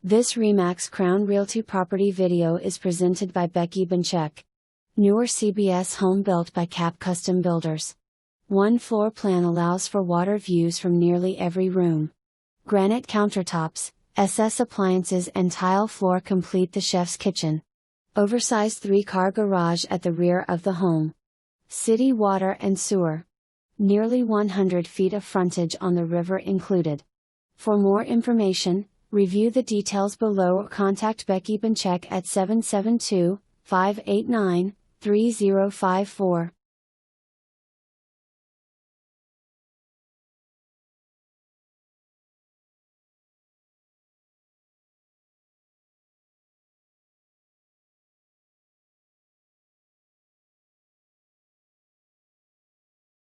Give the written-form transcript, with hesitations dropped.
This Remax Crown Realty property video is presented by Becky Boncek. Newer CBS home built by Capp Custom Builders. One floor plan allows for water views from nearly every room. Granite countertops, SS appliances and tile floor complete the chef's kitchen. Oversized 3-car garage at the rear of the home. City water and sewer. Nearly 100 feet of frontage on the river included. For more information, review the details below or contact Becky Boncek at 772-589-3054.